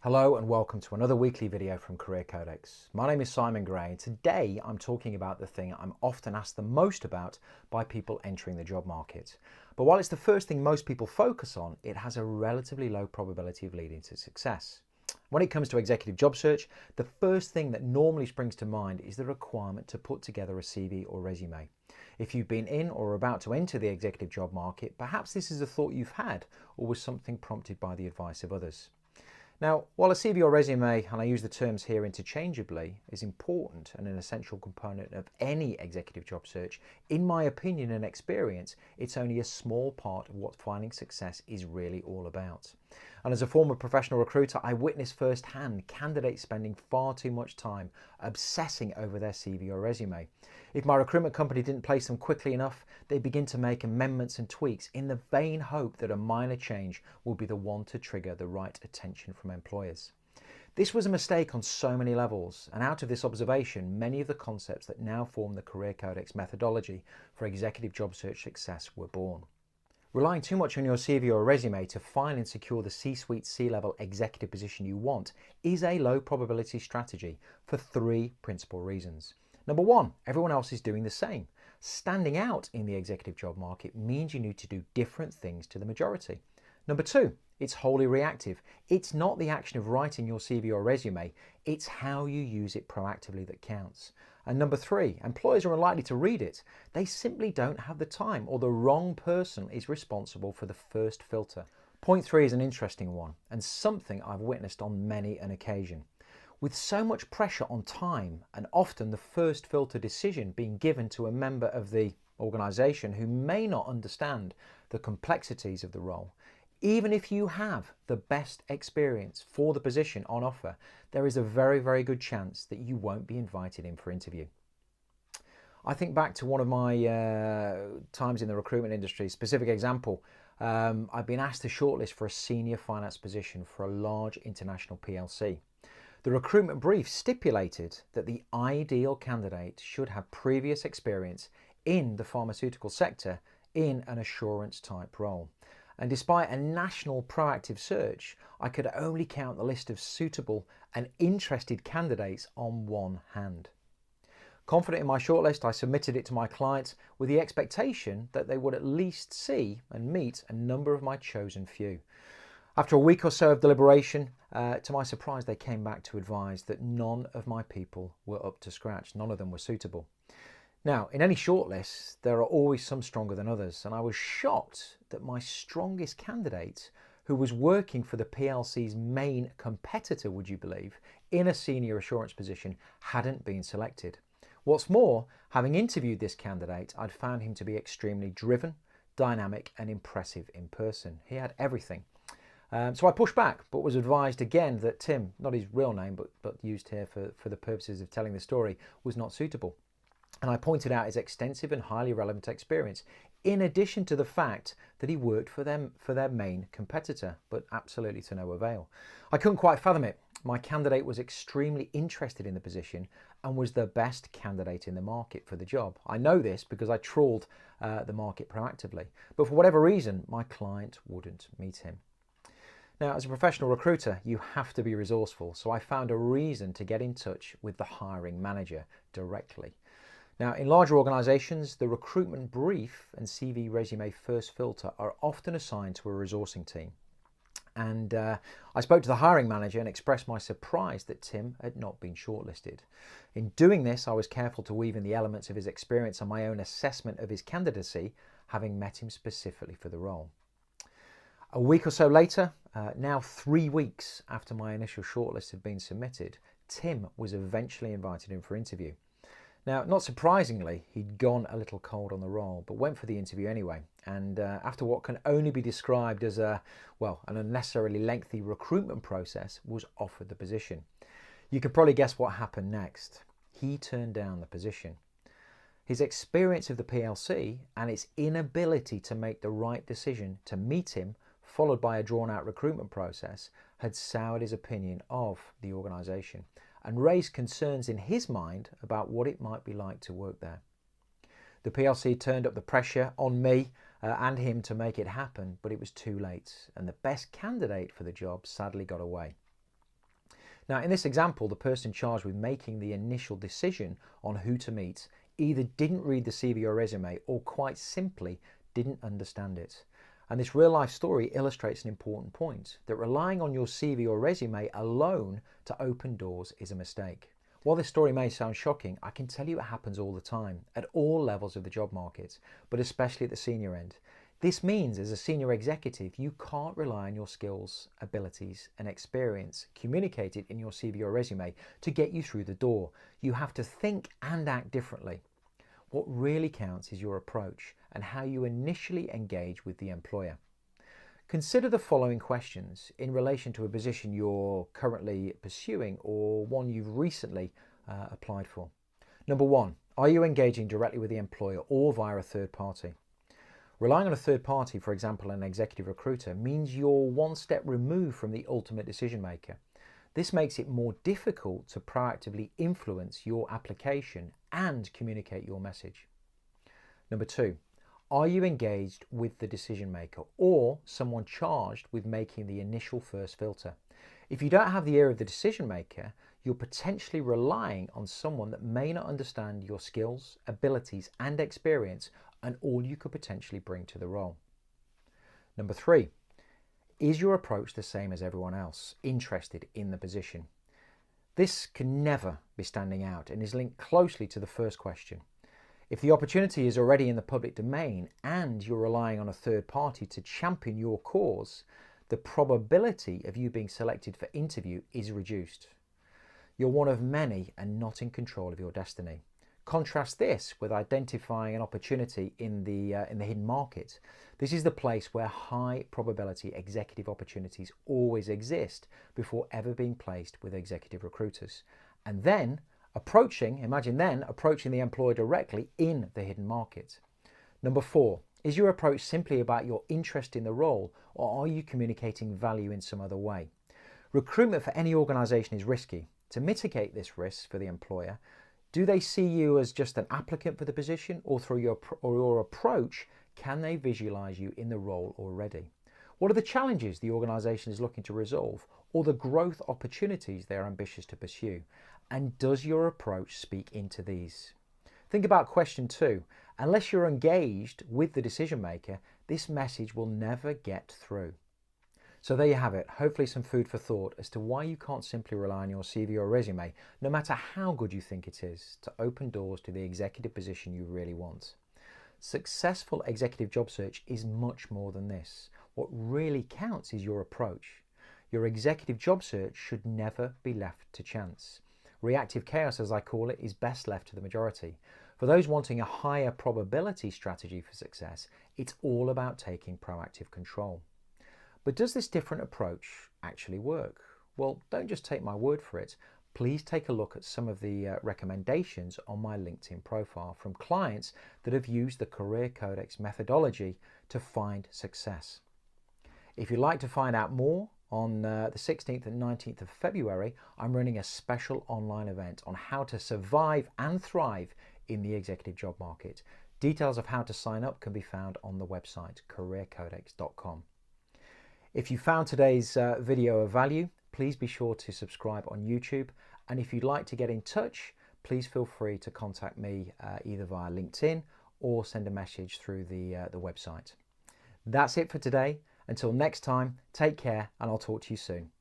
Hello and welcome to another weekly video from Career Codex. My name is Simon Gray and today I'm talking about the thing I'm often asked the most about by people entering the job market. But while it's the first thing most people focus on, it has a relatively low probability of leading to success. When it comes to executive job search, the first thing that normally springs to mind is the requirement to put together a CV or resume. If you've been in or are about to enter the executive job market, perhaps this is a thought you've had or was something prompted by the advice of others. Now, while a CV or resume, and I use the terms here interchangeably, is important and an essential component of any executive job search, in my opinion and experience, it's only a small part of what finding success is really all about. And as a former professional recruiter, I witnessed firsthand candidates spending far too much time obsessing over their CV or resume. If my recruitment company didn't place them quickly enough, they begin to make amendments and tweaks in the vain hope that a minor change will be the one to trigger the right attention from employers. This was a mistake on so many levels, and out of this observation, many of the concepts that now form the Career Codex methodology for executive job search success were born. Relying too much on your CV or resume to find and secure the C-suite C-level executive position you want is a low probability strategy for three principal reasons. Number one, everyone else is doing the same. Standing out in the executive job market means you need to do different things to the majority. Number two, it's wholly reactive. It's not the action of writing your CV or resume, it's how you use it proactively that counts. And number three, employers are unlikely to read it. They simply don't have the time, or the wrong person is responsible for the first filter. Point three is an interesting one, and something I've witnessed on many an occasion. With so much pressure on time, and often the first filter decision being given to a member of the organisation who may not understand the complexities of the role, even if you have the best experience for the position on offer, there is a very, very good chance that you won't be invited in for interview. I think back to one of my times in the recruitment industry, specific example, I've been asked to shortlist for a senior finance position for a large international PLC. The recruitment brief stipulated that the ideal candidate should have previous experience in the pharmaceutical sector in an assurance type role. And despite a national proactive search, I could only count the list of suitable and interested candidates on one hand. Confident in my shortlist, I submitted it to my clients with the expectation that they would at least see and meet a number of my chosen few. After a week or so of deliberation, to my surprise, they came back to advise that none of my people were up to scratch. None of them were suitable. Now, in any shortlist, there are always some stronger than others, and I was shocked that my strongest candidate, who was working for the PLC's main competitor, would you believe, in a senior assurance position, hadn't been selected. What's more, having interviewed this candidate, I'd found him to be extremely driven, dynamic, and impressive in person. He had everything. So I pushed back, but was advised again that Tim, not his real name, but used here for the purposes of telling the story, was not suitable. And I pointed out his extensive and highly relevant experience, in addition to the fact that he worked for their main competitor, but absolutely to no avail. I couldn't quite fathom it. My candidate was extremely interested in the position and was the best candidate in the market for the job. I know this because I trawled the market proactively, but for whatever reason, my client wouldn't meet him. Now, as a professional recruiter, you have to be resourceful, so I found a reason to get in touch with the hiring manager directly. Now, in larger organisations, the recruitment brief and CV resume first filter are often assigned to a resourcing team. And I spoke to the hiring manager and expressed my surprise that Tim had not been shortlisted. In doing this, I was careful to weave in the elements of his experience and my own assessment of his candidacy, having met him specifically for the role. A week or so later, now 3 weeks after my initial shortlist had been submitted, Tim was eventually invited in for interview. Now, not surprisingly, he'd gone a little cold on the role, but went for the interview anyway. And after what can only be described as an unnecessarily lengthy recruitment process, was offered the position. You can probably guess what happened next. He turned down the position. His experience of the PLC and its inability to make the right decision to meet him, followed by a drawn-out recruitment process, had soured his opinion of the organisation and raised concerns in his mind about what it might be like to work there. The PLC turned up the pressure on me and him to make it happen, but it was too late, and the best candidate for the job sadly got away. Now, in this example, the person charged with making the initial decision on who to meet either didn't read the CV or resume or quite simply didn't understand it. And this real life story illustrates an important point, that relying on your CV or resume alone to open doors is a mistake. While this story may sound shocking, I can tell you it happens all the time, at all levels of the job market, but especially at the senior end. This means as a senior executive, you can't rely on your skills, abilities and experience communicated in your CV or resume to get you through the door. You have to think and act differently. What really counts is your approach and how you initially engage with the employer. Consider the following questions in relation to a position you're currently pursuing or one you've recently applied for. Number one, are you engaging directly with the employer or via a third party? Relying on a third party, for example, an executive recruiter, means you're one step removed from the ultimate decision maker. This makes it more difficult to proactively influence your application and communicate your message. Number two, are you engaged with the decision maker or someone charged with making the initial first filter? If you don't have the ear of the decision maker, you're potentially relying on someone that may not understand your skills, abilities and experience and all you could potentially bring to the role. Number three, is your approach the same as everyone else interested in the position? This can never be standing out and is linked closely to the first question. If the opportunity is already in the public domain and you're relying on a third party to champion your cause, the probability of you being selected for interview is reduced. You're one of many and not in control of your destiny. Contrast this with identifying an opportunity in the hidden market. This is the place where high probability executive opportunities always exist before ever being placed with executive recruiters. And then approaching the employer directly in the hidden market. Number four, is your approach simply about your interest in the role or are you communicating value in some other way? Recruitment for any organization is risky. To mitigate this risk for the employer, do they see you as just an applicant for the position or through your approach, can they visualize you in the role already? What are the challenges the organization is looking to resolve or the growth opportunities they're ambitious to pursue? And does your approach speak into these? Think about question two. Unless you're engaged with the decision maker, this message will never get through. So there you have it, hopefully some food for thought as to why you can't simply rely on your CV or resume, no matter how good you think it is, to open doors to the executive position you really want. Successful executive job search is much more than this. What really counts is your approach. Your executive job search should never be left to chance. Reactive chaos, as I call it, is best left to the majority. For those wanting a higher probability strategy for success, it's all about taking proactive control. But does this different approach actually work? Well, don't just take my word for it. Please take a look at some of the recommendations on my LinkedIn profile from clients that have used the Career Codex methodology to find success. If you'd like to find out more, on the 16th and 19th of February, I'm running a special online event on how to survive and thrive in the executive job market. Details of how to sign up can be found on the website careercodex.com. If you found today's video of value, please be sure to subscribe on YouTube. And if you'd like to get in touch, please feel free to contact me either via LinkedIn or send a message through the website. That's it for today. Until next time, take care and I'll talk to you soon.